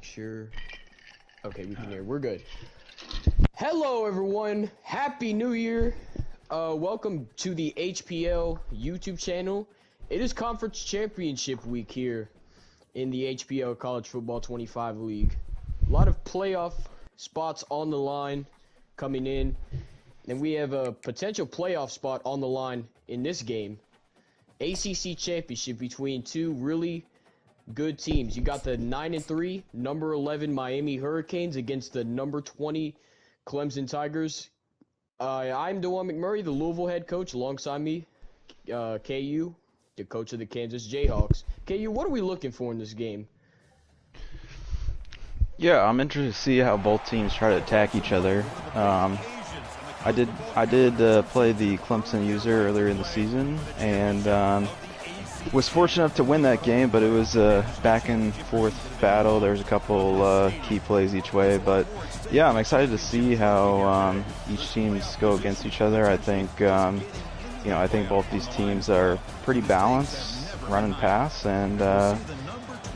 make sure. Okay, we can hear. We're good. Hello, everyone. Happy New Year. Welcome to the HPL YouTube channel. It is Conference Championship Week here in the HPL College Football 25 League. A lot of playoff spots on the line coming in. And we have a potential playoff spot on the line in this game. ACC Championship between two really good teams. You got the 9-3, number 11 Miami Hurricanes against the number 20 Clemson Tigers. I'm DeJuan McMurray, the Louisville head coach. Alongside me, KU, the coach of the Kansas Jayhawks. KU, what are we looking for in this game? Yeah, I'm interested to see how both teams try to attack each other. I did play the Clemson user earlier in the season, and was fortunate enough to win that game, but it was a back and forth battle. There was a couple key plays each way, but yeah, I'm excited to see how each teams go against each other. I think I think both these teams are pretty balanced, run and pass, and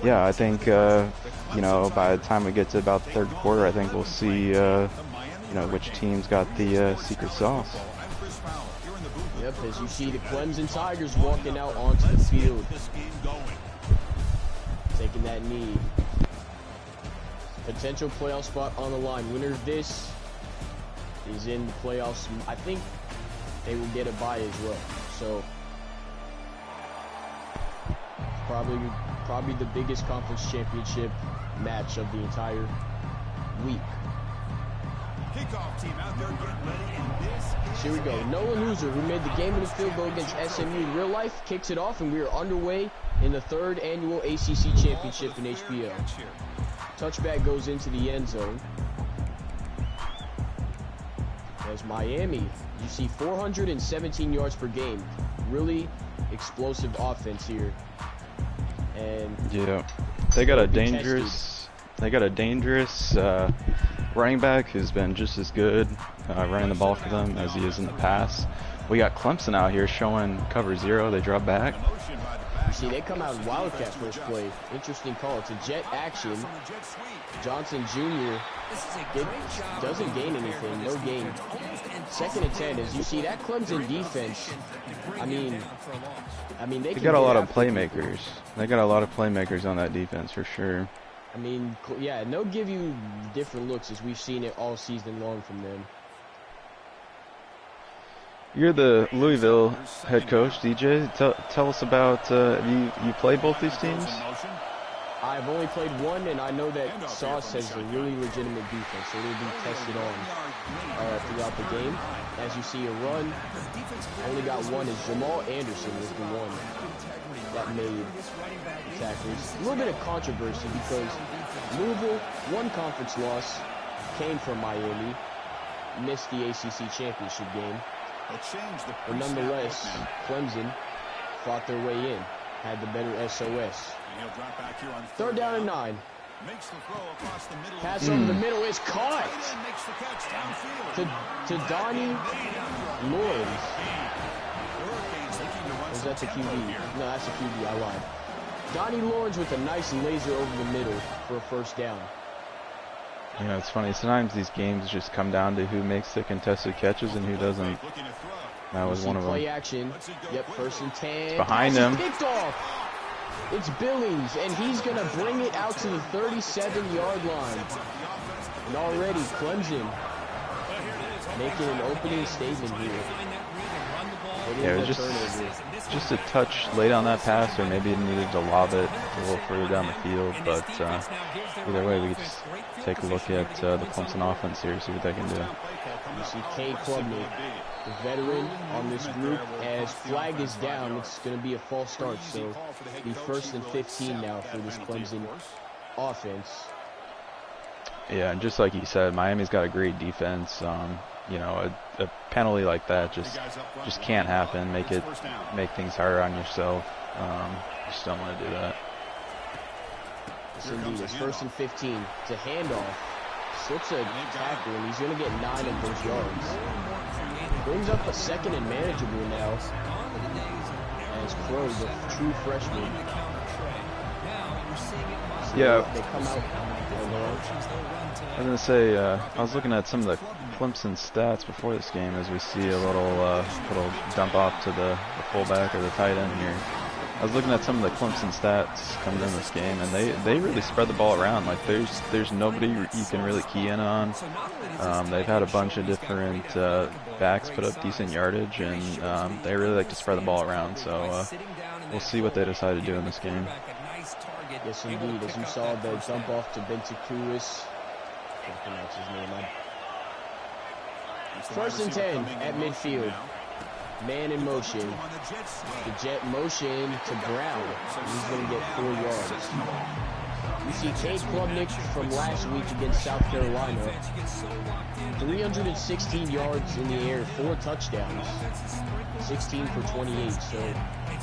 yeah, I think by the time we get to about the third quarter, I think we'll see which team's got the secret sauce. Yep, as you see the Clemson Tigers walking out onto the field, taking that knee. Potential playoff spot on the line. Winner of this is in the playoffs. I think they will get a bye as well. So probably the biggest conference championship match of the entire week. Kickoff team out there getting ready, and this Here we go. Nolan Hooser, who made the game-winning field goal against SMU in real life, kicks it off, and we are underway in the third annual ACC championship in HPL. Touchback goes into the end zone. As Miami, you see 417 yards per game. Really explosive offense here. And yeah, they got a dangerous running back who's been just as good running the ball for them as he is in the past. We got Clemson out here showing cover zero. They drop back. You see, they come out Wildcat first play. Interesting call. It's a jet action. Johnson Jr. doesn't gain anything. No gain. Second and 10. As you see, that Clemson defense, I mean, they got a lot of playmakers. They got a lot of playmakers on that defense for sure. I mean, yeah, and they'll give you different looks as we've seen it all season long from them. You're the Louisville head coach, DJ. Tell us about, you play both these teams? I've only played one, and I know that Sauce has a really legitimate defense, so they'll be tested on throughout the game. As you see a run, only got one, is Jamal Anderson was the one that made tackles. A little bit of controversy because Louisville, one conference loss, came from Miami, missed the ACC championship game. But nonetheless, Clemson fought their way in, had the better SOS. Third down and 9. Pass over the middle is caught to Donnie Lawrence. Or is that the QB? No, that's the QB. I lied. Donnie Lawrence with a nice laser over the middle for a first down. It's funny. Sometimes these games just come down to who makes the contested catches and who doesn't. That was one of them. Play action. Yep, first and 10. It's behind him. Picked off. It's Billings, and he's going to bring it out to the 37-yard line. And already Clemson making an opening statement here. Yeah, it was just a touch late on that pass, or maybe it needed to lob it a little further down the field. But either way, we can just take a look at the Clemson offense here, see what they can do. You see Kane Klubnik, the veteran on this group, as flag is down. It's going to be a false start, so the first and 15 now for this Clemson offense. Yeah, and just like you said, Miami's got a great defense. A penalty like that just can't happen. Make things harder on yourself. You just don't want to do that. Yes, indeed. It's first and 15. It's a handoff. Slips a tackle, and he's going to get 9 of those yards. Brings up a second and manageable now. As Crow, the true freshman, Yeah. They come out. I was gonna say, I was looking at some of the Clemson stats before this game, as we see a little dump off to the fullback or the tight end here. I was looking at some of the Clemson stats coming in this game, and they really spread the ball around. Like there's nobody you can really key in on. They've had a bunch of different backs put up decent yardage, and they really like to spread the ball around. So we'll see what they decide to do in this game. Yes, indeed. As you saw, the dump off to Bentacuis. Can't pronounce his name. First and 10 at midfield. Man in motion. The jet motion to Brown. He's going to get 4 yards. We see Cade Klubnik from last week against South Carolina. 316 yards in the air, 4 touchdowns. 16 for 28. So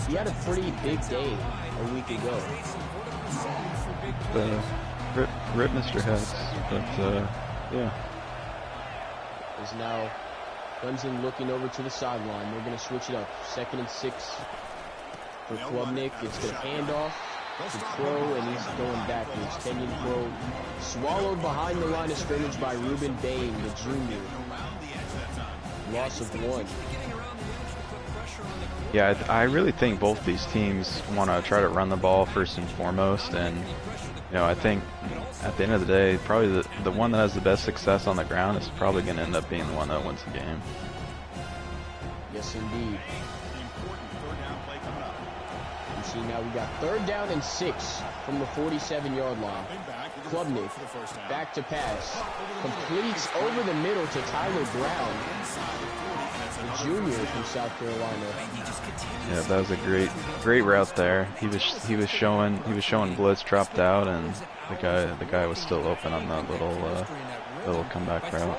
he had a pretty big day a week ago. Rip Mr. Hess, but yeah. Is now Clemson looking over to the sideline. They're going to switch it up. 2nd and 6 for Klubnik. It's going to hand off to Crow, and he's going backwards. Kenyon Crow swallowed behind the line of scrimmage by Ruben Bain, the junior. Loss of 1. Yeah, I really think both these teams want to try to run the ball first and foremost, and you know, I think at the end of the day, probably the one that has the best success on the ground is probably going to end up being the one that wins the game. Yes, indeed. You see now we got 3rd down and 6 from the 47-yard line. Klubnik back to pass. Completes over the middle to Tyler Brown, the junior from South Carolina. Yeah, that was a great route there. He was showing blitz, dropped out, and the guy was still open on that little comeback route.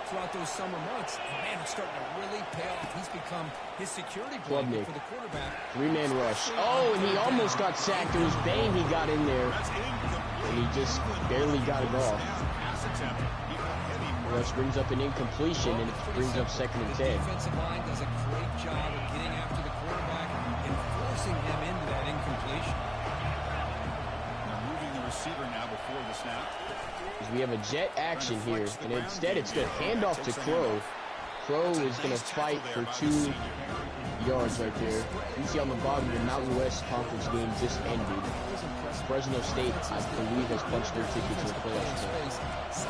Throughout those summer months, man, it's starting to really pay off. He's become his security blanket for the quarterback. 3-man rush. Oh, and he almost got sacked. It was Bain he got in there, and he just barely got it off. Rush brings up an incompletion, and it brings up 2nd and 10. The defensive line does a great job of getting after the quarterback and forcing him into that incompletion. Moving the receiver now before the snap. We have a jet action here, and instead it's going to hand off to Crow. Crow is going to fight for 2 yards right there. You see on the bottom, the Mountain West Conference game just ended. Fresno State, I believe, has punched their ticket to the playoffs.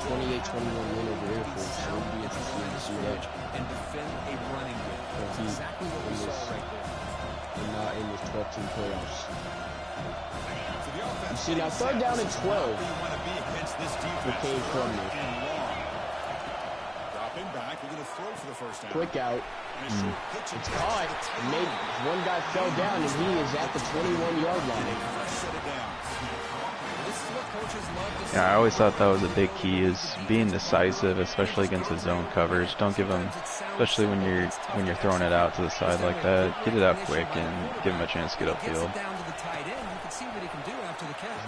28-21 win over Air Force, so it'll be interesting to see that. And defend a running game. That's exactly what we saw right there. And not in this 12-team playoffs. You see now 3rd down and 12 for Cade Klubnik. Quick out. It's caught. One guy fell down, and he is at the 21-yard line. Yeah, I always thought that was a big key, is being decisive, especially against the zone coverage. Don't give them, especially when you're throwing it out to the side like that. Get it out quick and give them a chance to get upfield.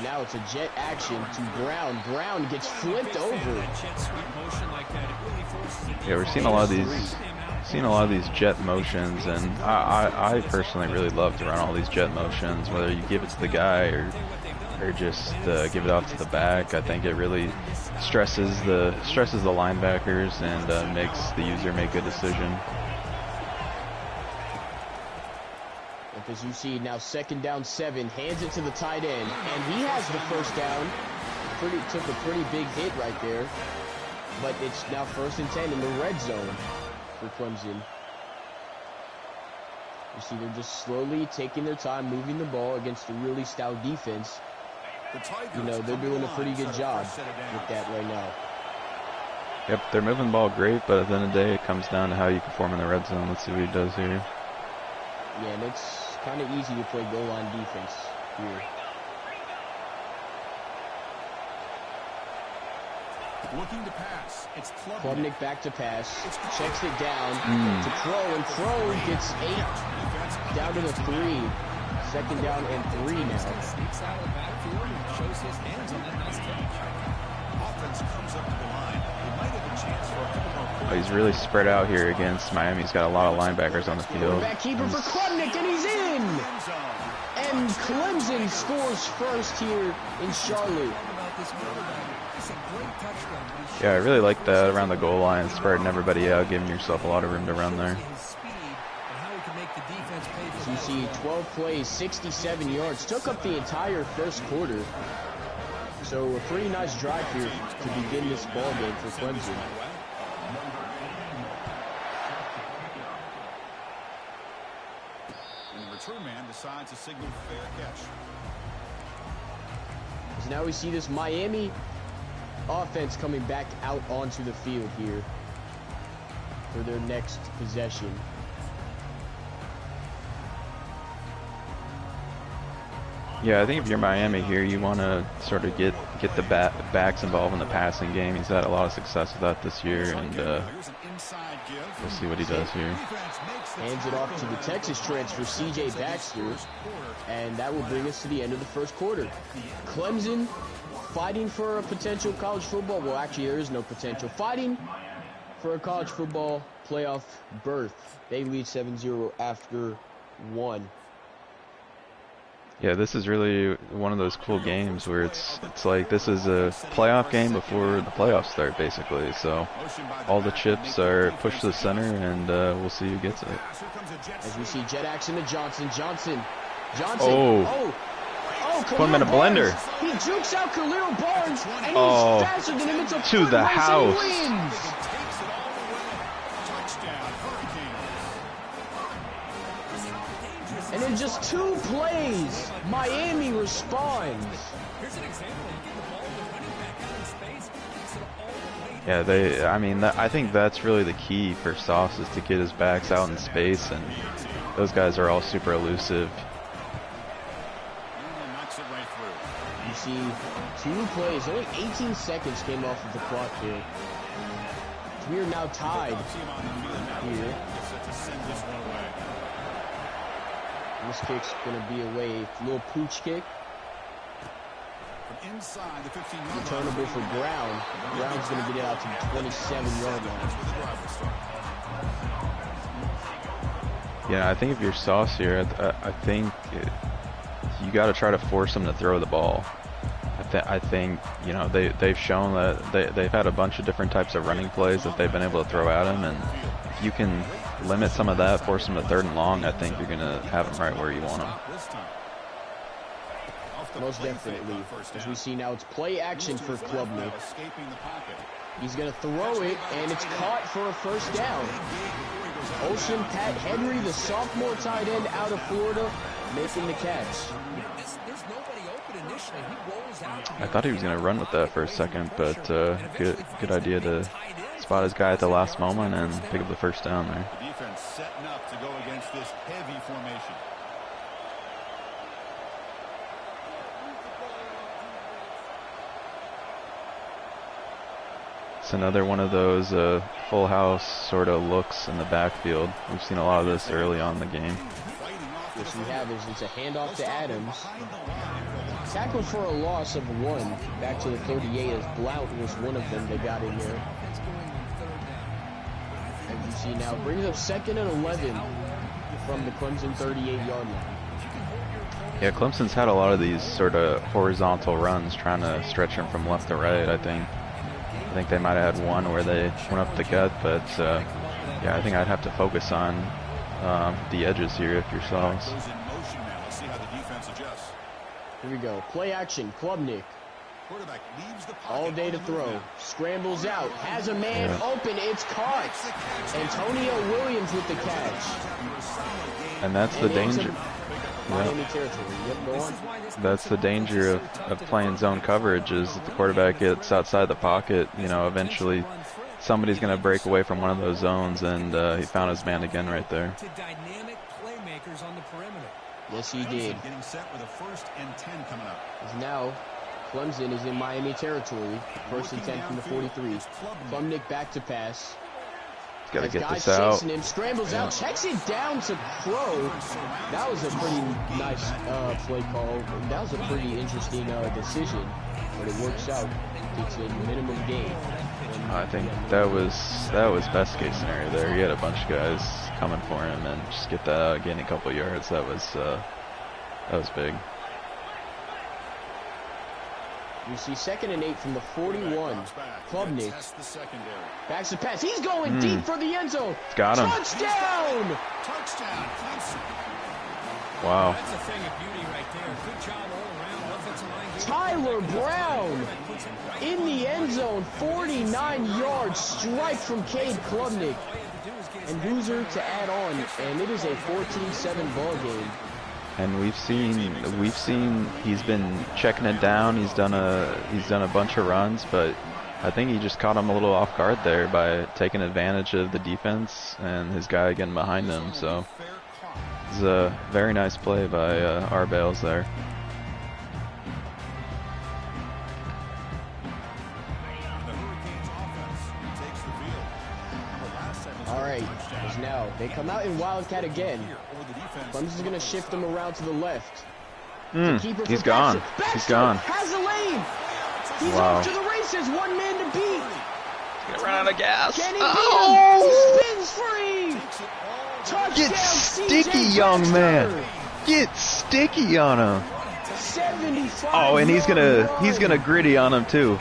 Now it's a jet action to Brown. Brown gets flipped over. Yeah, we're seeing a lot of these jet motions, and I personally really love to run all these jet motions, whether you give it to the guy or just give it off to the back. I think it really stresses the linebackers and makes the user make a good decision. As you see now, 2nd down 7, hands it to the tight end, and he has the 1st down. Took a pretty big hit right there, but it's now 1st and 10 in the red zone for Clemson. You see they're just slowly taking their time, moving the ball against a really stout defense. You know, they're doing a pretty good job with that right now. Yep, they're moving the ball great, but at the end of the day, it comes down to how you perform in the red zone. Let's see what he does here. Yeah, and it's kind of easy to play goal line defense here. Looking to pass. It's Klubnik back to pass. Checks it down to Crow, and Crow gets 8 down to the 3. 2nd down and 3 now. Sneaks out of the backfield and shows his hands on that nice catch. Offense comes up to the line. He might have a chance for a couple more. Oh, he's really spread out here against Miami. He's got a lot of linebackers on the field. Back keeper for Klubnik, and he's in! And Clemson scores first here in Charlotte. Yeah, I really like that around the goal line, spreading everybody out, giving yourself a lot of room to run there. As you see, 12 plays, 67 yards, took up the entire first quarter. So a pretty nice drive here to begin this ball game for Clemson. And the return man decides to signal fair catch. So now we see this Miami offense coming back out onto the field here for their next possession. Yeah, I think if you're Miami here, you want to sort of get the backs involved in the passing game. He's had a lot of success with that this year, and we'll see what he does here. Hands it off to the Texas transfer, C.J. Baxter, and that will bring us to the end of the first quarter. Clemson fighting for a potential college football, well, actually there is no potential, fighting for a college football playoff berth. They lead 7-0 after one. Yeah, this is really one of those cool games where it's like this is a playoff game before the playoffs start, basically. So all the chips are pushed to the center, and we'll see who gets it. As we see jet action to Johnson. Johnson. Oh, put him in a blender. He jukes out Khalil Barnes, and he's faster than him. It's a to the house. And in just 2 plays, Miami responds. Yeah, I mean, I think that's really the key for Sauce is to get his backs out in space, and those guys are all super elusive. You see 2 plays, only 18 seconds came off of the clock here. We are now tied here. This kick's going to be away. A little pooch kick. Inside the 15-yard returnable for Brown. Brown's going to get it out to the 27-yard line. Yeah, I think if you're Sauce here, I think you got to try to force him to throw the ball. I think you know they've shown that they've had a bunch of different types of running plays that they've been able to throw at him, and if you can limit some of that, force him to 3rd and long, I think you're going to have him right where you want him. Most definitely. As we see now, it's play action for Klubnik. He's going to throw it, and it's caught for a first down. Ocean Pat Henry, the sophomore tight end out of Florida, making the catch. I thought he was going to run with that for a second, but good idea to spot his guy at the last moment and pick up the first down there. The defense setting up to go against this heavy formation. It's another one of those full house sort of looks in the backfield. We've seen a lot of this early on in the game. Yes, we have. It's a handoff to Adams. Tackled for a loss of 1. Back to the 38 as Blount was one of them that got in there. As you see now, brings up 2nd and 11 from the Clemson 38-yard line. Yeah, Clemson's had a lot of these sort of horizontal runs trying to stretch him from left to right, I think. I think they might have had one where they went up the gut, but yeah, I think I'd have to focus on the edges here if you're Sauce. Here we go. Play action. Klubnik. All day to throw. Scrambles out. Has a man open. It's caught. Antonio Williams with the catch. And that's the danger. Miami territory. Yep, go on. That's the danger of playing zone coverage is if the quarterback gets outside the pocket, you know, eventually somebody's going to break away from one of those zones, and he found his man again right there. Yes, he did. Getting set with a 1st and 10 coming up. As now, Clemson is in Miami territory. 1st and 10 from the 43. Klubnik back to pass. Got to get this out. out. Chasing him, scrambles out, checks it down to Crow. That was a pretty nice play call. That was a pretty interesting decision, but it works out. It's a minimum gain. I think that was best case scenario there. He had a bunch of guys coming for him, and just get that out, gain a couple yards. That was That was big. You see 2nd and 8 from the 41. Klubnik backs the pass. He's going deep for the end zone. Got him. Touchdown! Touchdown, Clemson. Wow. That's a thing of beauty right there. Good job all around. Offensive line. Tyler Brown in the end zone. 49 yards strike from Cade Klubnik. And Hoosier to add on, and it is a 14-7 ball game. And we've seen he's been checking it down. He's done a bunch of runs, but I think he just caught him a little off guard there by taking advantage of the defense and his guy getting behind him. So it's a very nice play by our Bales there. All right, as now they come out in Wildcat again. Clemson's going to shift them around to the left. He's gone. He's gone. Has a lane. He's Wow. off to the races. One man to beat. Gonna run out of gas. Can he beat him? He spins free. Touchdown, Get sticky, CJ young man. Baxter. Get sticky on him. 75. Oh, and he's gonna gritty on him too.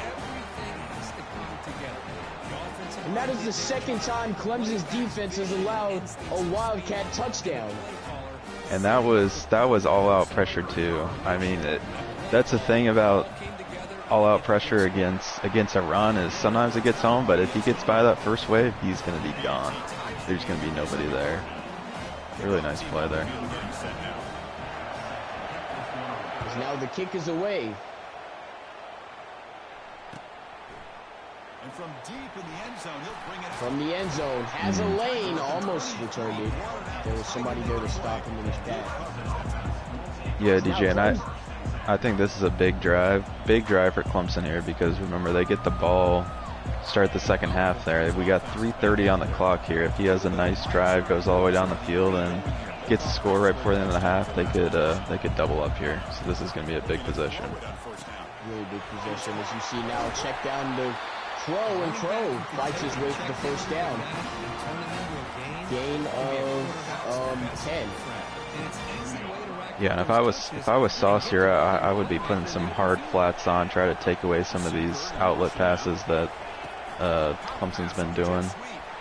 And that is the 2nd time Clemson's defense has allowed a Wildcat touchdown. And that was all-out pressure too. I mean, that's the thing about all-out pressure against a run is sometimes it gets home, but if he gets by that first wave, he's going to be gone. There's going to be nobody there. Really nice play there. As now the kick is away. And from deep in the end zone, he'll bring it From the end zone, has a lane, almost returned it. There was somebody there to stop him in his path. Yeah, DJ, and I think this is a big drive for Clemson here, because remember, they get the ball, start the second half there. We got 3:30 on the clock here. If he has a nice drive, goes all the way down the field and gets a score right before the end of the half, they could double up here. So this is going to be a big possession. Really big possession. As you see now, check down the Crow fights his way to the first down. Gain of 10. Yeah, and if I was Sauce here, I would be putting some hard flats on, try to take away some of these outlet passes that Clemson's been doing.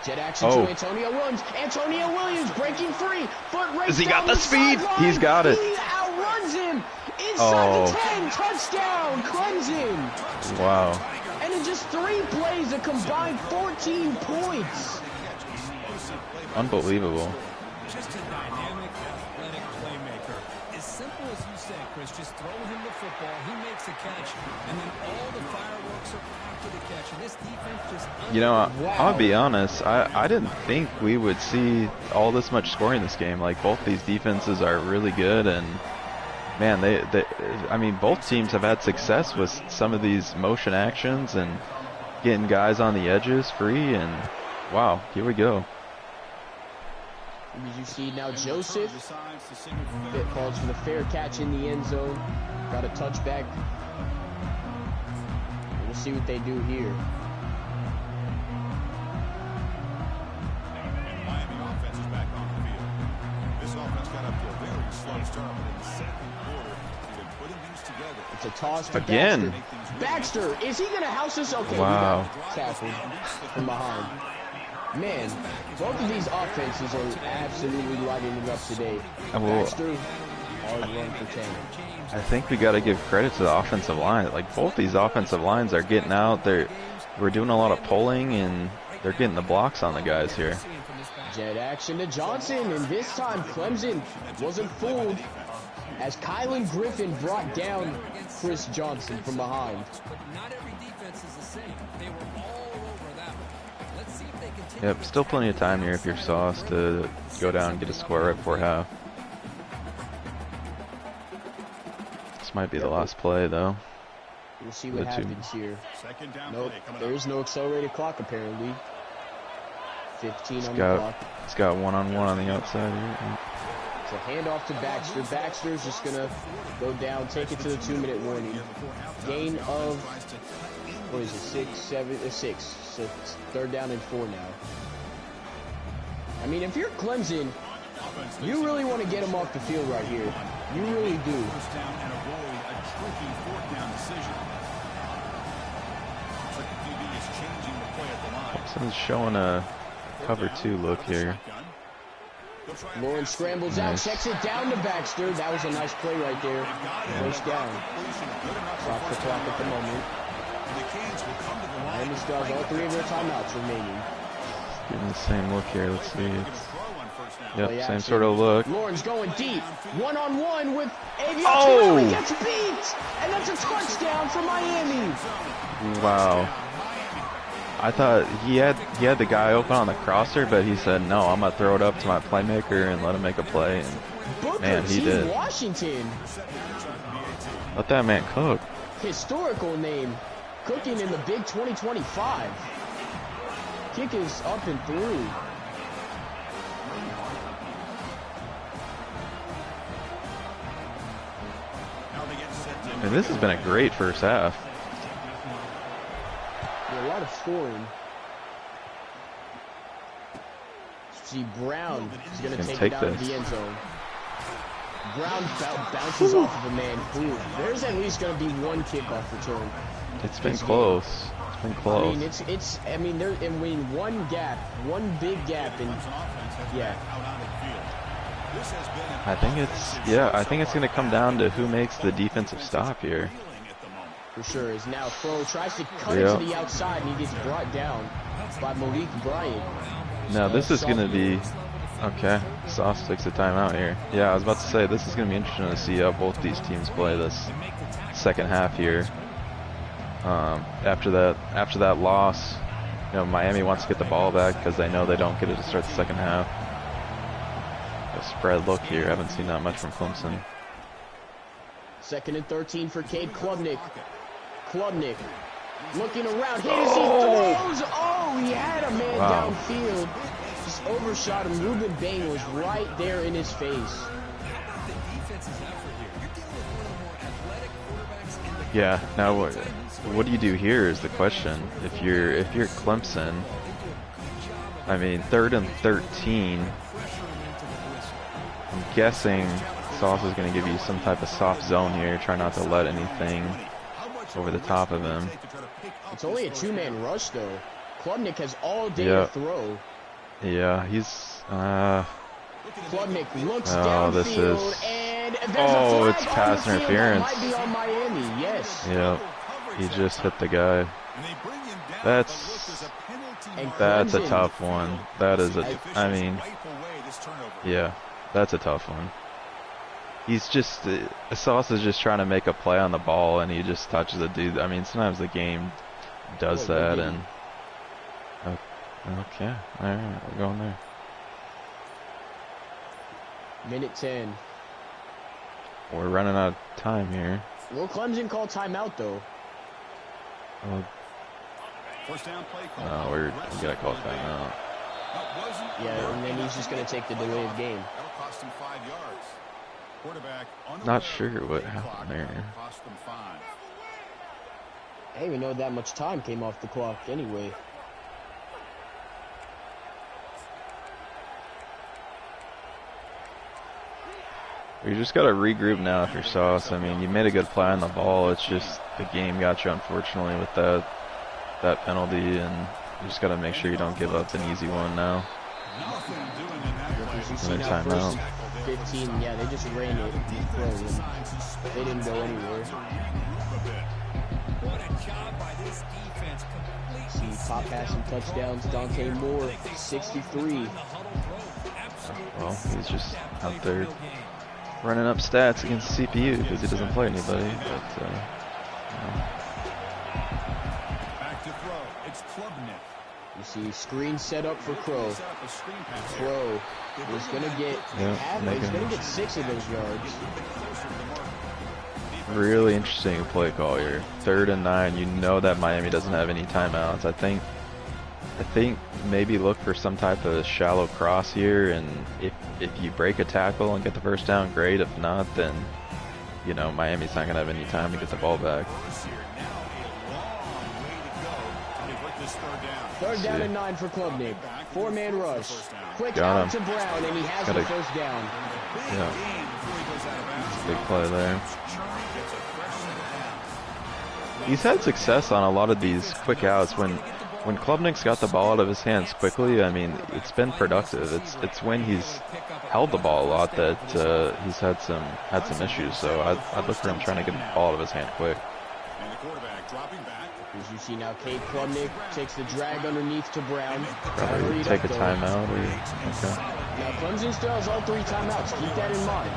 Jet action to Antonio Williams. Antonio Williams breaking free. Foot race. Has he got the speed? Sideline. He's got it. He outruns him. Inside the 10. Touchdown, Clemson. Wow. And in just 3 plays, a combined 14 points. Unbelievable. Just a dynamic, athletic playmaker. As simple as you said, Chris, just throw him the football, he makes a catch, and then all the fireworks are after the catch. And this defense just... You know, I'll be honest, I didn't think we would see all this much scoring in this game. Like, both these defenses are really good, and man, I mean, both teams have had success with some of these motion actions and getting guys on the edges free, and wow, here we go. As you see now, Joseph calls for the fair catch in the end zone. Got a touchback. We'll see what they do here. Miami offense is back on the field. This offense got up to a very slow start, but in the second quarter, they've been putting things together. It's a toss to Again. Baxter, is he going to house this? Okay, Wow. we got tackled from behind. Man, both of these offenses are absolutely lighting it up today. Baxter, hard run for 10. I think we got to give credit to the offensive line. Like, both these offensive lines are getting out. We're doing a lot of pulling, and they're getting the blocks on the guys here. Jet action to Johnson, and this time Clemson wasn't fooled as Kylan Griffin brought down Chris Johnson from behind. But not every defense is the same. They were all over that one. Let's see if they continue. Yep, still plenty of time here if you're Sauce to go down and get a score right before half. This might be the last play, though. We'll see what happens here. Second down Nope, play coming there up. is no accelerated clock apparently. 15 on the clock. It's got one-on-one on the outside here. It's a handoff to Baxter. Baxter's just going to go down, take it to the 2-minute warning. Gain of, what is it, 6. So it's 3rd down and 4 now. I mean, if you're Clemson, you really want to get them off the field right here. You really do. First down and avoid a tricky fourth down decision. Looks like the QB is changing the play at the line. Clemson's showing a cover 2 look here. Lawrence scrambles out, checks it down to Baxter. That was a nice play right there. First down. Stop the clock at the moment. Miami still has all 3 of their timeouts remaining. Getting the same look here. Let's see. Yep, Play same action. sort of look. Lawrence going deep. One-on-one with Avion. Oh! He gets beat! And that's a touchdown for Miami. Wow. I thought he had the guy open on the crosser, but he said, no, I'm going to throw it up to my playmaker and let him make a play. And Booker man, he T. did. Washington. Let that man cook. Historical name. Cooking in the Big 2025. Kick is up and through. And this has been a great first half. Yeah, a lot of scoring. See, Brown is going to take it out of the end zone. Brown bounces off of a man. Ooh, there's at least going to be one kickoff return. It's been close. It's been close. I mean, one big gap, and yeah. I think it's going to come down to who makes the defensive stop here. For sure. Is now Crow tries to cut it to the outside, and he gets brought down by Malik Bryant. Now this is going to be okay. Sauce takes a timeout here. Yeah, I was about to say this is going to be interesting to see how both these teams play this second half here. After that loss, Miami wants to get the ball back because they know they don't get it to start the second half. A spread look here. I haven't seen that much from Clemson. 2nd and 13 for Cade Klubnik. Klubnik looking around. Here he throws. Oh, he had a man downfield. Just overshot him. Ruben Bain was right there in his face. Yeah. Now what do you do here is the question. If you're Clemson, I mean 3rd and 13. I'm guessing Sauce is going to give you some type of soft zone here. Try not to let anything over the top of him. It's only a 2-man rush though. Klubnik has all day to throw. Yeah, he's Klubnik looks downfield, and there's a flag it's pass on the interference. field that might be on Miami. Yes. Yep. He just hit the guy. That's a tough one. That is yeah, that's a tough one. He's just Sauce is just trying to make a play on the ball, and he just touches a dude. I mean, sometimes the game does that, and okay, all right, we're going there. Minute 10. We're running out of time here. Will Clemson call timeout though? First down play call. No, we gotta call timeout. Yeah, and then he's just gonna take the delay of game. That'll cost him 5 yards. Quarterback Not sure what happened there. cost him 5. I didn't even know that much time came off the clock anyway. You just got to regroup now if you're Sauce. I mean, you made a good play on the ball. It's just the game got you, unfortunately, with that penalty, and you just got to make sure you don't give up an easy one now. Another timeout. 15, yeah, they just ran it. They didn't go anywhere. What a job by this defense. See, top passing touchdowns, Dante Moore, 63. Well, he's just out there running up stats against the CPU because he doesn't play anybody. But, Back to throw. It's Klubnik. You see, screen set up for Crow. Crow is going to get he's going to get 6 of those yards. really interesting play call here. 3rd and 9. You know that Miami doesn't have any timeouts. I think maybe look for some type of shallow cross here, and if you break a tackle and get the first down, great. If not, then you know Miami's not gonna have any time to get the ball back. Third down and 9 for Klubnik. 4-man rush. Quick Got out him. to Brown, and he has the first down. Yeah. Big play there. He's had success on a lot of these quick outs when Klubnik's got the ball out of his hands quickly. I mean, it's been productive. It's when he's held the ball a lot that he's had some issues. So I'd look for him trying to get the ball out of his hand quick. And the quarterback dropping back. As you see now, Cade Klubnik takes the drag underneath to Brown. Probably take a timeout. Okay. Now Clemson still has all 3 timeouts. Keep that in mind.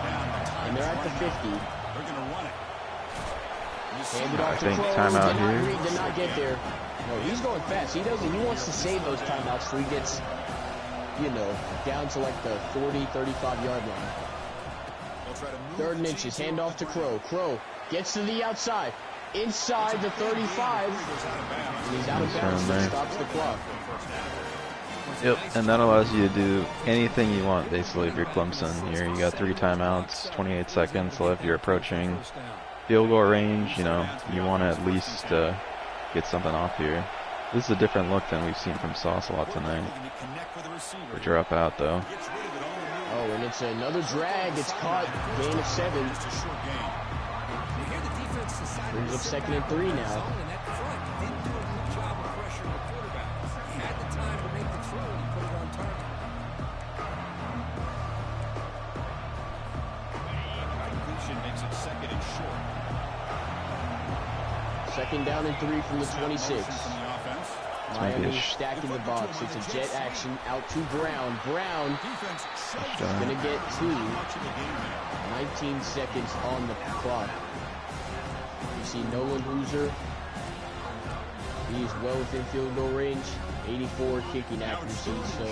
And they're at the 50. They're going to run it. Handed off to think Crow. timeout Did not get there. No, he's going fast. He wants to save those timeouts so he gets, you know, down to like the 40, 35-yard line. 3rd and inches. Hand off to Crow. Crow gets to the outside. Inside the 35. And he's out of bounds. That stops the clock. Yep, and that allows you to do anything you want, basically, if you're Clemson. Here, you got 3 timeouts, 28 seconds left. You're approaching field goal range. You know, you want to at least get something off here. This is a different look than we've seen from Sauce a lot tonight. We drop out, though. Oh, and it's another drag. It's caught. Gain of 7. Brings up 2nd and 3 now. Makes it 2nd and short. 2nd down and 3 from the 26. Miami stacking the box. It's a jet action out to Brown. Brown is going to get 2. 19 seconds on the clock. You see Nolan Hooser. He's well within field goal range. 84 kicking accuracy. So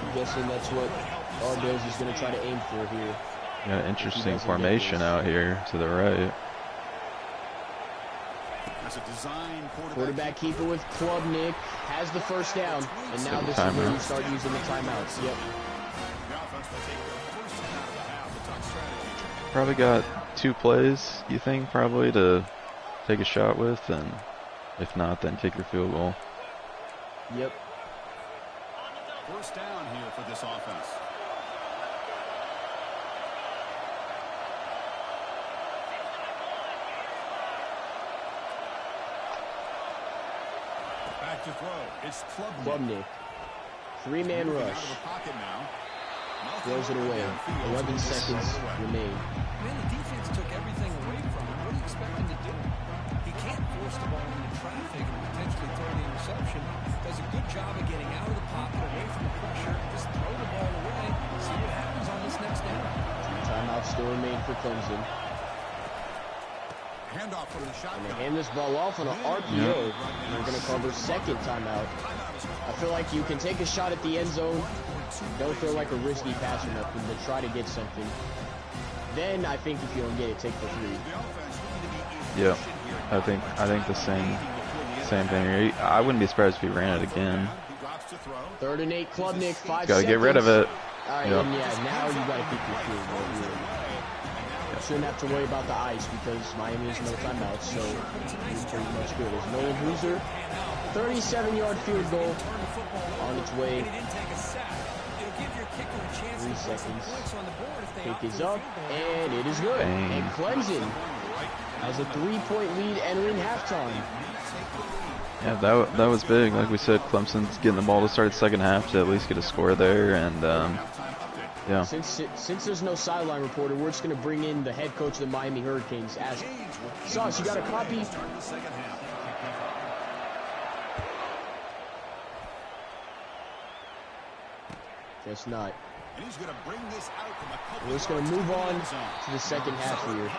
I'm guessing that's what Arbels is going to try to aim for here. Got an interesting formation out here to the right. Quarterback keeper with Klubnik has the 1st down, and now this is where you start using the timeouts. Yep. Probably got 2 plays, you think, probably to take a shot with, and if not, then kick your field goal. Yep. 1st down here for this offense. Back to throw. It's Klubnik. 3-man rush. Throws it away. 11 seconds remain. Man, the defense took everything away from him. What do you expect him to do? He can't force the ball into traffic and potentially throw the interception. Does a good job of getting out of the pocket, away from the pressure. Just throw the ball away. See what happens on this next down. Timeouts still remain for Clemson. Handoff from the shotgun. And they hand this ball off on an RPO. And they're going to call their 2nd timeout. I feel like you can take a shot at the end zone. Don't feel like a risky pass or nothing, but try to get something. Then I think if you don't get it, take the 3. Yeah, I think the same thing here. I wouldn't be surprised if he ran it again. 3rd and 8, Klubnik, 5 seconds. Gotta get rid of it. All right, Yep. and yeah, now you gotta keep your field goal. You shouldn't have to worry about the ice because Miami has no timeouts, so it's pretty much good. There's Nolan Hooser, 37-yard field goal on its way. 3 seconds. Kick is up, and it is good. Bang. And Clemson has a 3-point lead entering halftime. Yeah, that was big. Like we said, Clemson's getting the ball to start the 2nd half to at least get a score there, and yeah. Since there's no sideline reporter, we're just going to bring in the head coach of the Miami Hurricanes. Ask, Sauce, you got a copy? Guess not. We're just going to move on to the 2nd half here.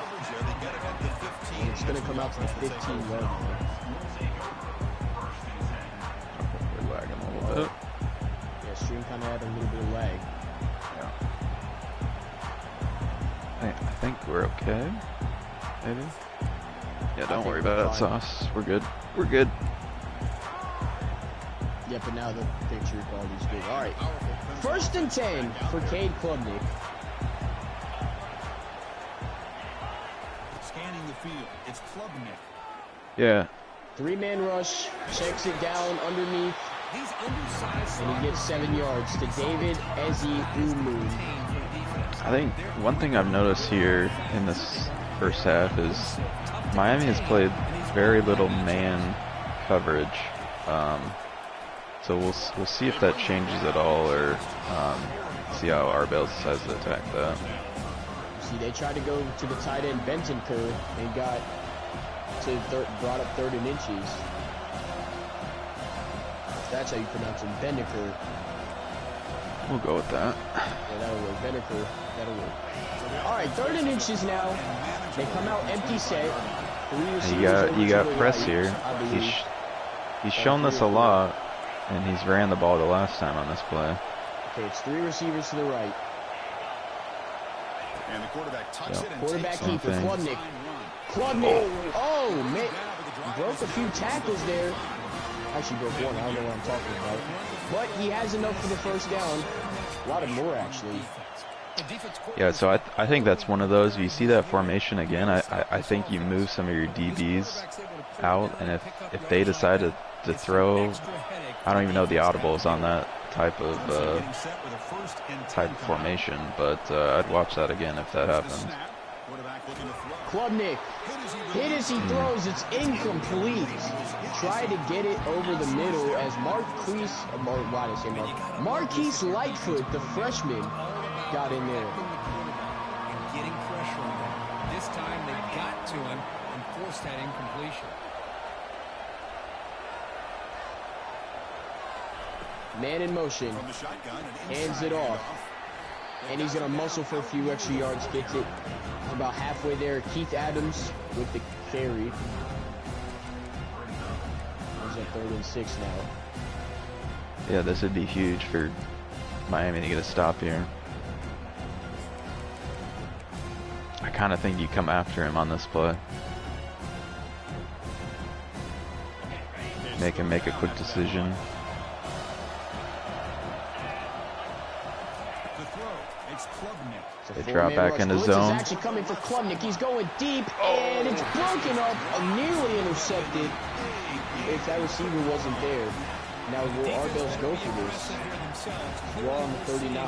And it's going to come out to the 15-yard line. We're lagging a little bit. Yeah, stream kind of had a little bit of lag. I think we're okay. Maybe. Yeah, don't worry about it, Sauce. We're good. We're good. Yeah, but now the picture quality is good. All right. 1st and 10 for Cade Klubnik. Scanning the field. It's Klubnik. Yeah. 3-man rush. Checks it down underneath. And he gets 7 yards to David Ezi Umu. I think one thing I've noticed here in this first half is Miami has played very little man coverage. So we'll see if that changes at all, or see how Arbels decides to attack that. See, they tried to go to the tight end Bentancur and got to brought up 3rd and inches. That's how you pronounce it, Bentancur. We'll go with that. Yeah, that'll work. Bentancur, that'll work. All right, 3rd and inches now. They come out empty set. You got press here. He's shown this a lot, and he's ran the ball the last time on this play. Okay, it's 3 receivers to the right. And the quarterback tucks it and Quarterback takes keeper, Klubnik. Klubnik. Oh, man. Broke a few tackles there. Actually broke one. I don't know what I'm talking about. But he has enough for the first down. A lot of more, actually. Yeah, so I think that's one of those. If you see that formation again, I think you move some of your DBs out, and if they decide to throw, I don't even know the audibles on that type of formation, but I'd watch that again if that happens. Klubnik hit as he throws. It's incomplete. Tried to get it over the middle as Marquise Lightfoot, the freshman, got in there. Getting pressure on him. This time they got to him and forced that incompletion. Man in motion. Hands it off. And he's going to muscle for a few extra yards. Gets it about halfway there. Keith Adams with the carry. He's at 3rd and 6 now. Yeah, this would be huge for Miami to get a stop here. I kind of think you come after him on this play. Make him make a quick decision. They drop back into zone. Is actually coming for Klubnik. He's going deep, and it's broken up, nearly intercepted. If that receiver wasn't there. Now will Arbels go for this? We're on the 39.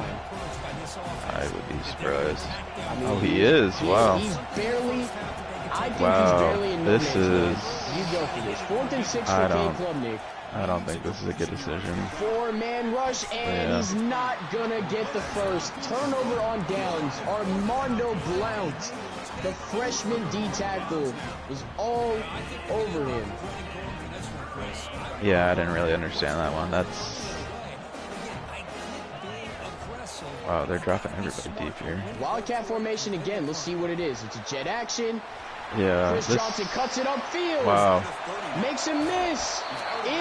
I would be surprised. I mean, Oh, he is. Wow. He's barely. I think Wow. he's barely in This is. You go for this. 4th and 6 for Kane Klubnik. I don't think this is a good decision. 4-man rush, and he's not gonna get the first. Turnover on downs. Armando Blount, the freshman D tackle, was all over him. Yeah, I didn't really understand that one. That's. Wow, they're dropping everybody deep here. Wildcat formation again. Let's see what it is. It's a jet action. Yeah. Chris Johnson cuts it upfield. Wow. Makes a miss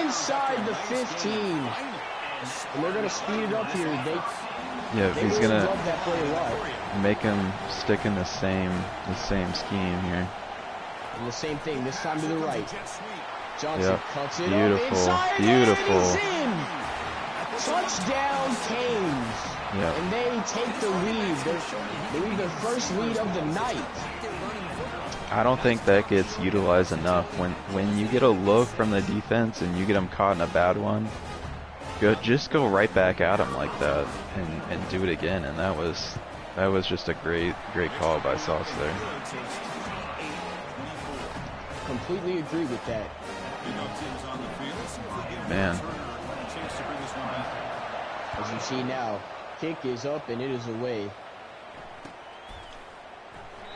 inside the 15. And they're going to speed it up here. Yeah, he's really gonna love that play a lot. make him stick in the same scheme here. And the same thing, this time to the right. Johnson cuts it Beautiful. up inside. Beautiful. And he's in. Touchdown Canes. Yep. And they take the lead. They lead their first lead of the night. I don't think that gets utilized enough. When you get a look from the defense and you get them caught in a bad one, just go right back at them like that and do it again. And that was just a great call by Sauce there. Completely agree with that. Man. As you see now, kick is up and it is away.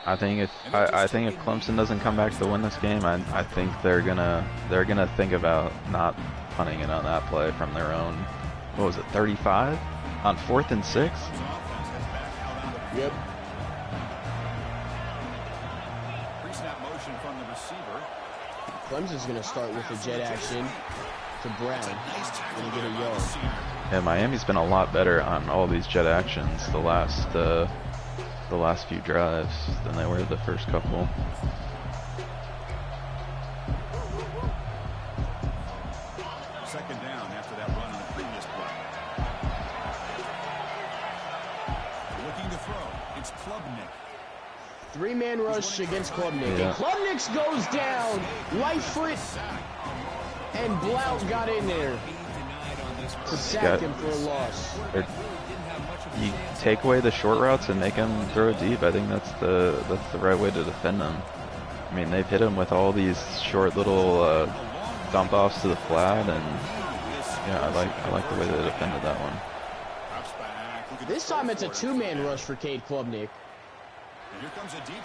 I think if Clemson doesn't come back to win this game, I think they're gonna think about not punting it on that play from their own. What was it, 35 on 4th and 6? Yep. Pre-snap motion from the receiver. Clemson's gonna start with a jet action to Brown. Gonna get a yard. Yeah, Miami's been a lot better on all these jet actions the last few drives than they were the first couple. Second down after that run on the previous play. Looking to throw. It's Klubnik. 3-man rush against Klubnik. Yeah. And Klubnik goes down. Lightfoot and Blount got in there. to sack him for a loss. You take away the short routes and make him throw deep. I think that's the right way to defend them. I mean, they've hit him with all these short little dump offs to the flat, and yeah, I like the way they defended that one. This time it's a two-man rush for Cade Klubnik.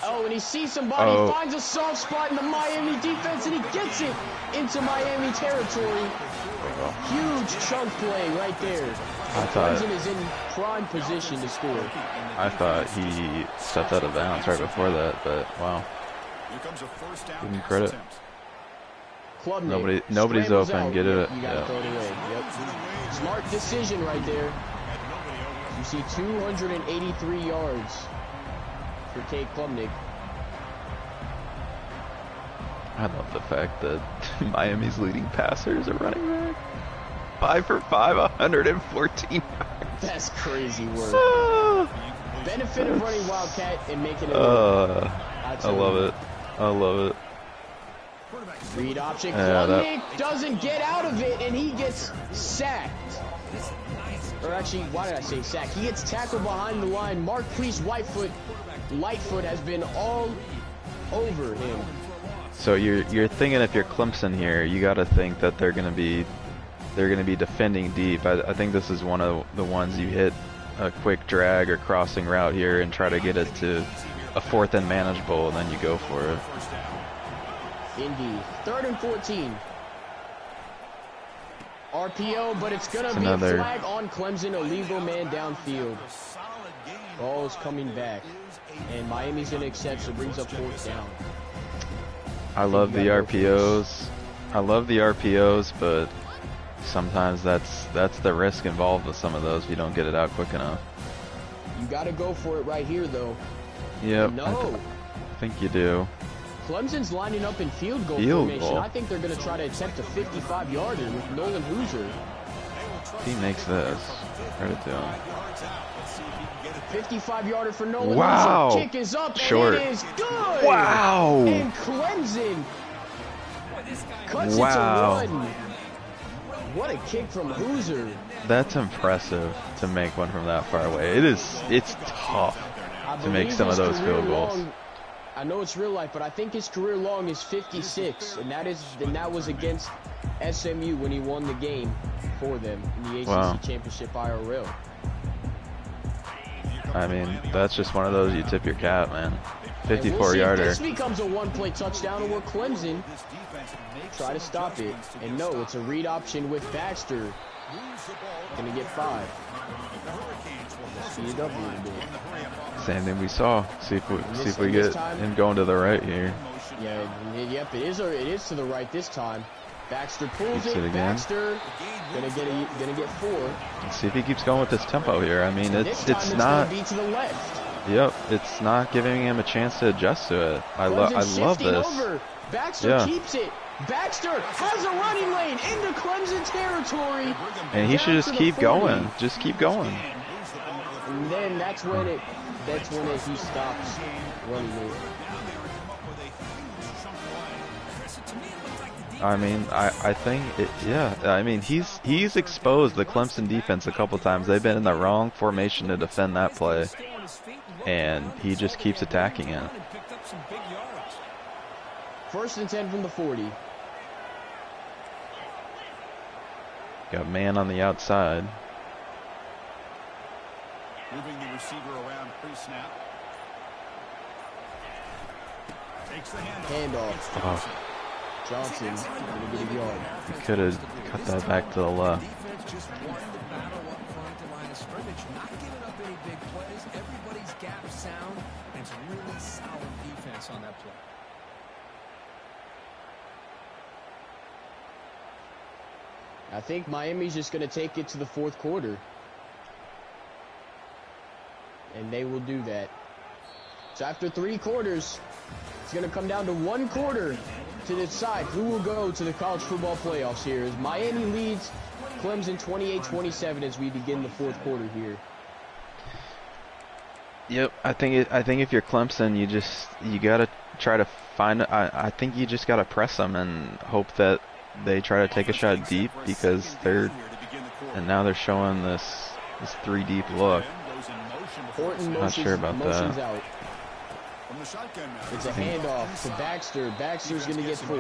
Oh, and he sees somebody, finds a soft spot in the Miami defense, and he gets it into Miami territory. Huge chunk play right there. Clemson is in prime position to score. I thought he stepped out of bounds right before that, but wow. Give him credit. Nobody's open. Out. Get it. You gotta throw it away. Yep. Smart decision right there. You see 283 yards for Cade Klubnik. I love the fact that Miami's leading passer is a running back. 5 for 5, 114 yards. That's crazy work. Benefit of running Wildcat and making it work. I love it. I love it. Read option. Klubnik doesn't get out of it, and he gets sacked. Or actually, why did I say sacked? He gets tackled behind the line. Marquise Lightfoot has been all over him. So you're thinking if you're Clemson here, you got to think that they're gonna be defending deep. I think this is one of the ones you hit a quick drag or crossing route here and try to get it to a 4th and manageable, and then you go for it. Indeed. 3rd and 14. RPO, but it's gonna be a flag on Clemson, illegal man downfield. Ball is coming back, and Miami's gonna accept, so brings up 4th down. I love the RPOs. I love the RPOs, but sometimes that's the risk involved with some of those if you don't get it out quick enough. You gotta go for it right here, though. Yep. No. I think you do. Clemson's lining up in field goal formation. I think they're going to try to attempt a 55-yarder with Nolan Hoosier. He makes this. Credit to him. 55-yarder for Nolan Hoosier. Kick is up, Short. And it is good. Wow. And Clemson cuts it to 1. What a kick from Hoosier. That's impressive to make one from that far away. It's tough to make some of those field goals. I know it's real life, but I think his career long is 56, and that was against SMU when he won the game for them in the ACC Championship IRL. I mean, that's just one of those you tip your cap, man. 54-yarder. This becomes a one-play touchdown, or Clemson try to stop it. And no, it's a read option with Baxter. Gonna get 5. Speed it up a little bit. Same thing we saw. See if we get him going to the right here. Yeah, yep, it is to the right this time. Baxter pulls it again. Baxter gonna get 4. Let's see if he keeps going with this tempo here. I mean, it's not. Gonna be to the left. Yep, it's not giving him a chance to adjust to it. I love this. Over. Baxter keeps it. Baxter has a running lane into Clemson territory. And he should just keep going. Just keep going. And then that's when he stops running it. I mean, I think I mean, he's exposed the Clemson defense a couple times. They've been in the wrong formation to defend that play, and he just keeps attacking it. 1st and 10 from the 40. Got man on the outside. Moving the receiver around pre-snap. Takes the handoff. Oh. Johnson gonna get a yard. Could have cut that back to the left. Defense just won the battle up front to line of scrimmage, not giving up any big plays. Everybody's gap sound, and it's really solid defense on that play. I think Miami's just going to take it to the 4th quarter. And they will do that. So after 3 quarters, it's going to come down to 1 quarter to decide who will go to the college football playoffs here. As Miami leads Clemson 28-27 as we begin the 4th quarter here. Yep, I think if you're Clemson, you gotta try to find. I think you just gotta press them and hope that they try to take a shot deep, because and now they're showing this 3 deep look. Horton Not sure about motions that. out. It's a handoff to Baxter. Baxter's going to get 4.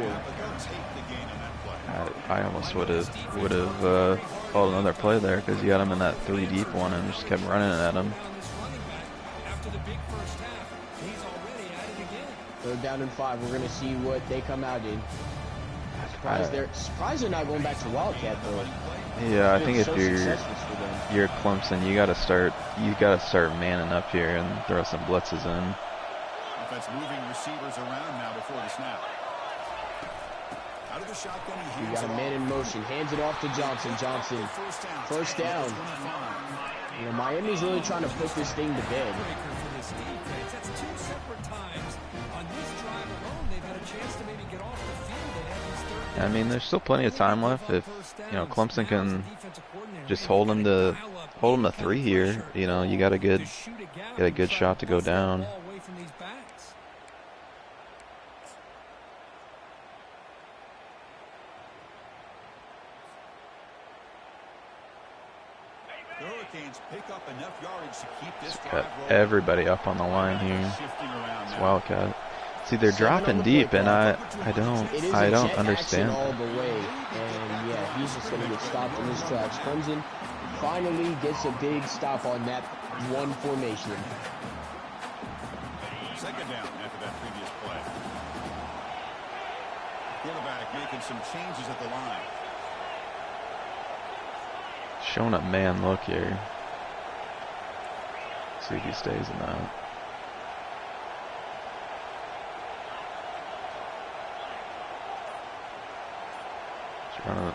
I almost would have called another play there because you got him in that 3 deep one and just kept running at him. Third down and 5. We're going to see what they come out in. Surprised they're not going back to Wildcat though. Yeah, I think if So you're successful for them. Clemson, you gotta start manning up here and throw some blitzes in. Offense moving receivers around now before the snap. Out of the shotgun, he You got a man in motion. Hands it off to Johnson. Johnson. First down. You know, Miami's really trying to put this thing to bed. That's 2 separate times on this drive alone. They've had a chance to maybe get off the field. They have these third downs. I mean, there's still plenty of time left. If Clemson can just hold them to 3 here, you got a good shot to go down. The Hurricanes pick up enough yardage to keep this Got everybody up on the line here. It's Wildcat. See, they're dropping deep, and I don't understand. All the way, and yeah, he's just going to get stopped in his tracks. Clemson finally gets a big stop on that one formation. Second down after that previous play. Quarterback making some changes at the line. Showing a man look here. See if he stays in that.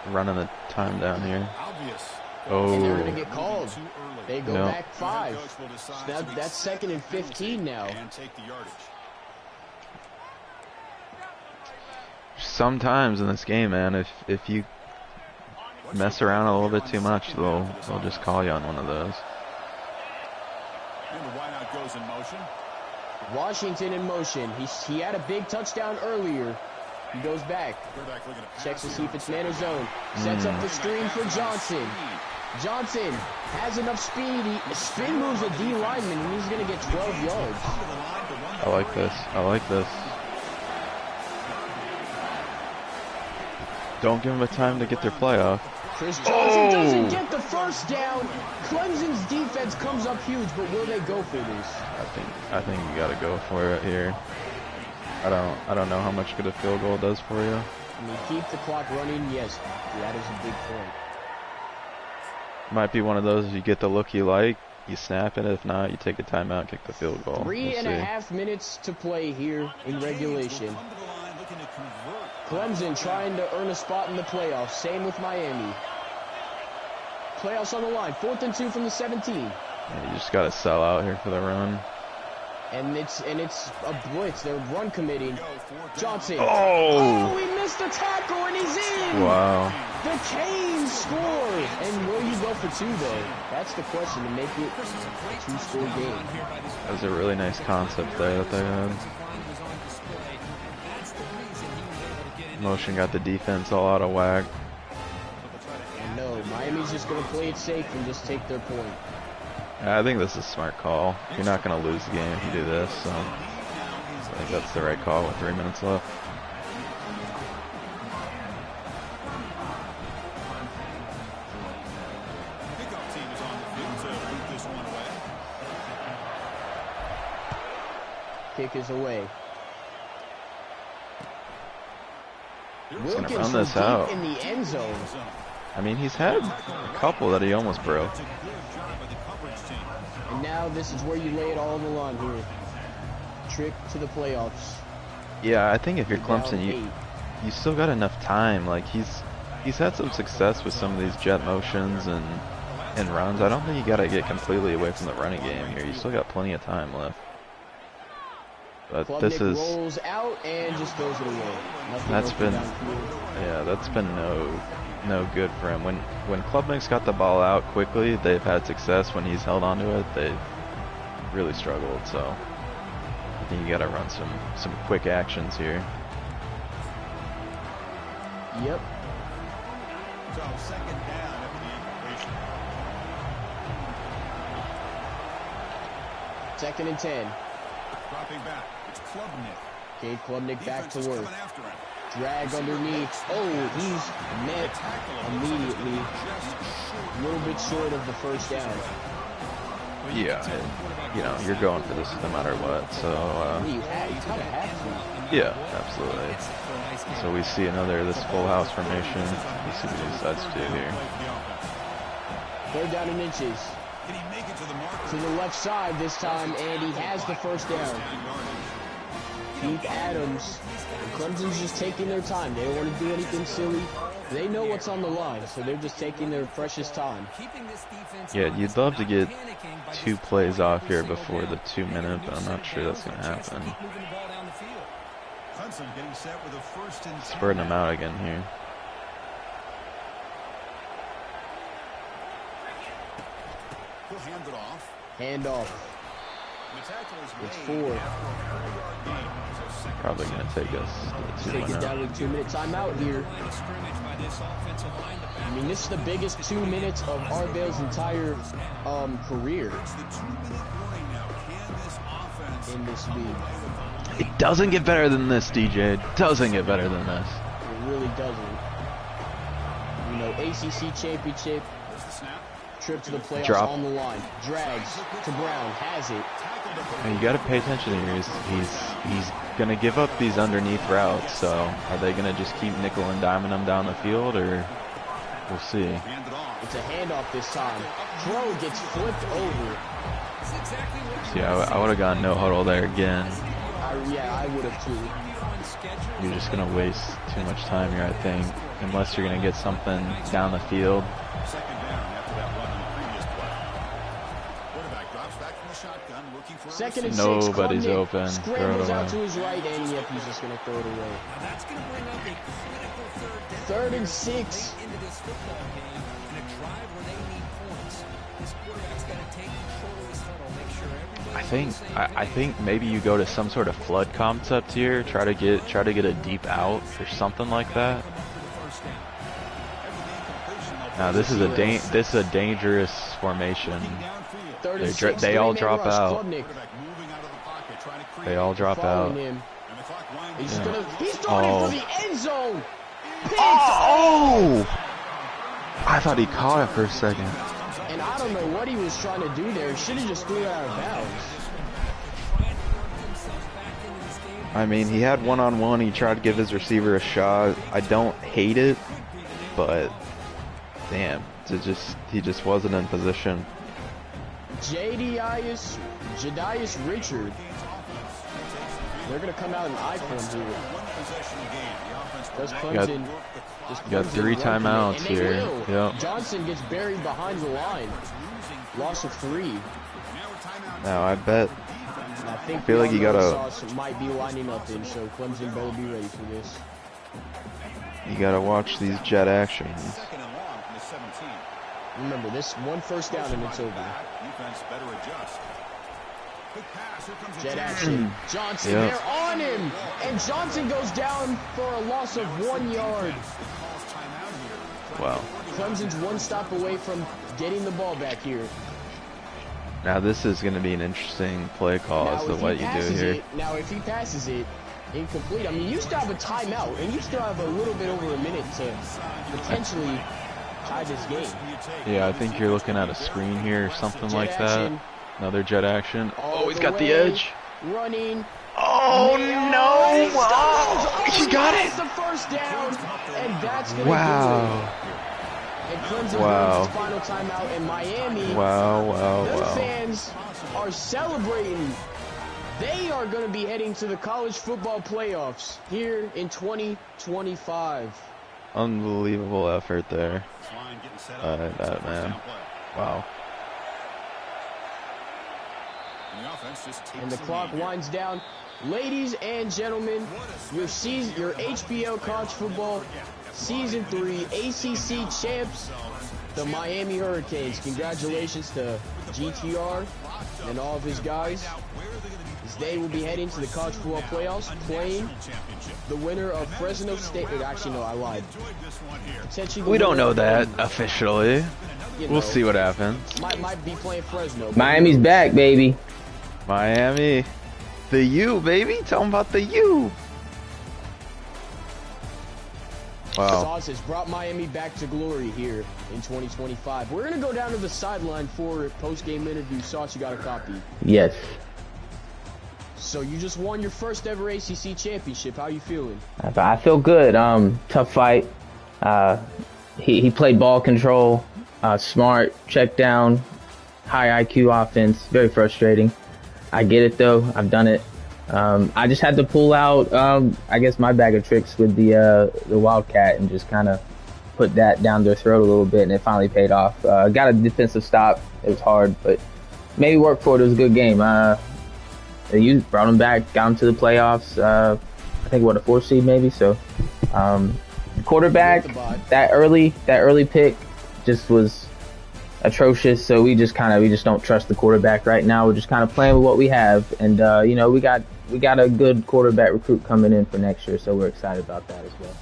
Running the time down here. Oh. And they're going to get called. They go back 5. So that's 2nd and 15 now. Sometimes in this game, man, if you mess around a little bit too much, they'll just call you on one of those. And the wideout goes in motion. Washington in motion. He had a big touchdown earlier. He goes back. Checks to see if it's man or zone. Sets up the screen for Johnson. Johnson has enough speed. He spin moves a D lineman, and he's going to get 12 yards. I like this. I like this. Don't give them a time to get their play off. Chris Johnson doesn't get the first down. Clemson's defense comes up huge, but will they go for this? I think you got to go for it here. I don't know how much good a field goal does for you. I mean, keep the clock running. Yes, that is a big point. Might be one of those, if you get the look you like, you snap it. If not, you take a timeout, kick the field goal. 3.5 minutes to play here in regulation. Clemson trying to earn a spot in the playoffs. Same with Miami. Playoffs on the line. 4th and 2 from the 17. Yeah, you just got to sell out here for the run. And it's a blitz. They're run committing. Johnson. Oh, he missed the tackle and he's in. Wow. The Canes score. And will you go for 2 though? That's the question to make it a 2-score game. That was a really nice concept there that they had. Motion got the defense all out of whack. And no, Miami's just going to play it safe and just take their point. I think this is a smart call. You're not going to lose the game if you do this, so I think that's the right call with 3 minutes left. Pickup team is on the field to boot this one away. Kick is away. He's going to run this out. In the end zone. I mean, he's had a couple that he almost broke. And now this is where you lay it all on the line here. Trick to the playoffs. Yeah, I think if you're Clemson, you still got enough time. Like he's had some success with some of these jet motions and runs. I don't think you got to get completely away from the running game here. You still got plenty of time left. But Klubnik this is rolls out and just throws it away. that's been no good for him. When Klubnik's got the ball out quickly, they've had success. When he's held onto it, they've really struggled. So I think you got to run some quick actions here. Yep. So second down after the Second and 10. Dropping back. It's Klubnik. Okay, Klubnik back to work. Coming after him. Drag underneath. Oh, he's met immediately. A little bit short of the first down. Yeah, you know, you're going for this no matter what. So, You kind of have to. yeah, absolutely. So we see this full house formation. Let's see what he decides to do here. Third down and inches. Can he make it to the marker? To the left side this time, and he has the first down. Keith Adams. Clemson's just taking their time. They don't want to do anything silly. They know what's on the line, so they're just taking their precious time. Yeah, you'd love to get 2 plays off here before the 2-minute, but I'm not sure that's going to happen. Clemson getting set with a first and 10. Spreading them out again here. He'll hand it off. Hand off. It's 4. Probably going to take us to the Take it 2-minute. down to the 2-minute timeout here. I mean, this is the biggest 2 minutes of Arvale's entire career in this league. It doesn't get better than this, DJ. It doesn't get better than this. It really doesn't. You know, ACC championship, trip to the playoffs Drop. on the line. Drags to Brown, has it. And you got to pay attention here. He's going to give up these underneath routes. So are they going to just keep nickel and diming them down the field, or we'll see. It's a handoff this time. Throw gets flipped over. See, I would have gone no huddle there again. Yeah, I would have too. You're just going to waste too much time here, I think, unless you're going to get something down the field. Second down after that run on the previous play. Quarterback drops back from the shotgun, looking for Second and 6. Nobody's Klubnik open. Throw scrambles it out away. to his right, and yep, he's just going to throw it away. That's going to bring up a critical Third and 6. into this football game in a drive where they need points. This quarterback's got to take control of this huddle, make sure everybody. I think maybe you go to some sort of flood concept here. Try to get a deep out or something like that. Now this is a dangerous formation. Third and 6. They all Three-man drop rush. out. Klubnik They all drop out. following him. He's Yeah. he's throwing Oh. it for the end zone. Oh! I thought he caught it for a second. And I don't know what he was trying to do there. He should have just threw it out of bounds. I mean, he had one-on-one. He tried to give his receiver a shot. I don't hate it, but damn, he just wasn't in position. Jadius Richard. They're going to come out in I form here. Does Clemson You got 3 timeouts and they here. will. Yep. Johnson gets buried behind the line. Loss of 3. Now I bet. And I think feel like you gotta- Sauce might be lining up in, so Clemson better be ready for this. You gotta watch these jet actions. Second and long from the 17. Remember, this one first down and it's over. Defense better adjust. Quick pass. Here comes a Jet jam. action. Johnson, Yeah. they're on him. And Johnson goes down for a loss of 1 yard. Calls timeout here. Wow. Clemson's one stop away from getting the ball back here. Now this is gonna be an interesting play call as to if what he you do passes here. now if he passes it incomplete, I mean, you still have a timeout, and you still have a little bit over a minute to potentially tie this game. Yeah, I think you're looking at a screen here or something Jet like action. that. Another jet action. All Oh, he's the got the way, edge. Running. Oh no! He stumbles. Oh, he got gets it! the first down, and that's gonna do Wow! it. And Clemson Wow. wins its final timeout, and Miami, Wow! the Wow! fans are celebrating. They are going to be heading to the college football playoffs here in 2025. Unbelievable effort there. Line getting set up. That man. Wow. And the offense just takes And the clock lead here. winds down. Ladies and gentlemen, your HBL college football season 3 ACC champs, the Miami Hurricanes. Congratulations to GTR and all of his guys, as they will be heading to the college football playoffs, playing the winner of Fresno State. Actually, no, I lied. Potentially the We don't winner know of- that officially. you know, We'll see what happens. Might be playing Fresno. but Miami's who knows? back, baby. Miami. The U, baby. Tell them about the U. Wow. Sauce has brought Miami back to glory here in 2025. We're gonna go down to the sideline for post-game interview. Sauce, you got a copy. Yes. So you just won your first ever ACC championship. How you feeling? I feel good. Tough fight. He played ball control, smart, check down, high IQ offense. Very frustrating. I get it though. I've done it. I just had to pull out, I guess, my bag of tricks with the Wildcat and just kind of put that down their throat a little bit, and it finally paid off. Got a defensive stop. It was hard, but maybe worked for it. It was a good game. You brought them back, got them to the playoffs. I think what, a 4 seed maybe. So, quarterback, that early pick just was atrocious. So we just don't trust the quarterback right now. We're just kind of playing with what we have, and you know, we got a good quarterback recruit coming in for next year, so we're excited about that as well.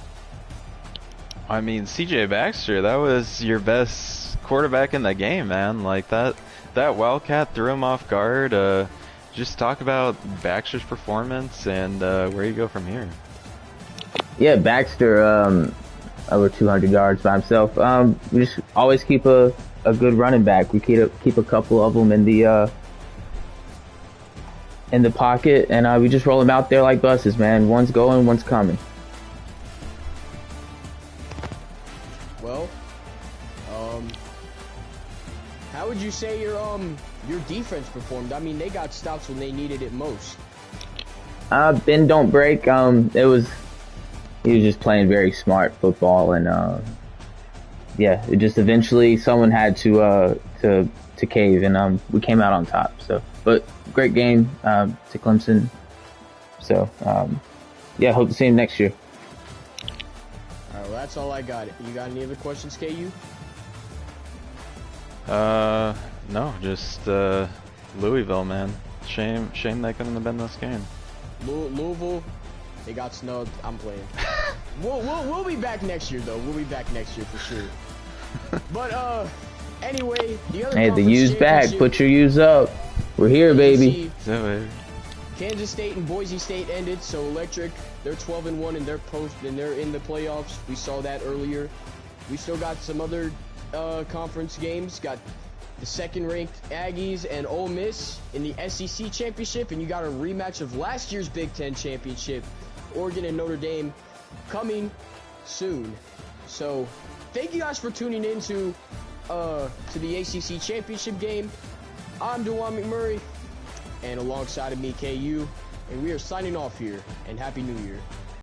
I mean, CJ Baxter, that was your best quarterback in the game, man. Like that Wildcat threw him off guard. Just talk about Baxter's performance and where you go from here. Yeah, Baxter, over 200 yards by himself. We just always keep a good running back. We keep a couple of them in the pocket, and we just roll them out there like buses, man. One's going, one's coming. Well, how would you say your defense performed? I mean, they got stops when they needed it most. Bend don't break. He was just playing very smart football, and yeah, it just eventually someone had to cave, and we came out on top. So, but great game to Clemson. So, yeah, hope to see him next year. All right, well, that's all I got. You got any other questions, KU? No, just Louisville, man. Shame they couldn't have been this game. Louisville, they got snubbed. I'm playing. We'll be back next year, though. We'll be back next year for sure. But anyway, the other. Hey, the conference U's back. championship, Put your U's up. We're here, baby. Kansas State and Boise State ended, so Electric, they're 12-1 in their post, and they're in the playoffs. We saw that earlier. We still got some other conference games. Got the second-ranked Aggies and Ole Miss in the SEC championship, and you got a rematch of last year's Big Ten championship, Oregon and Notre Dame, coming soon. So, thank you guys for tuning in to the ACC championship game. I'm DeJuan McMurray, and alongside of me, KU, and we are signing off here, and Happy New Year.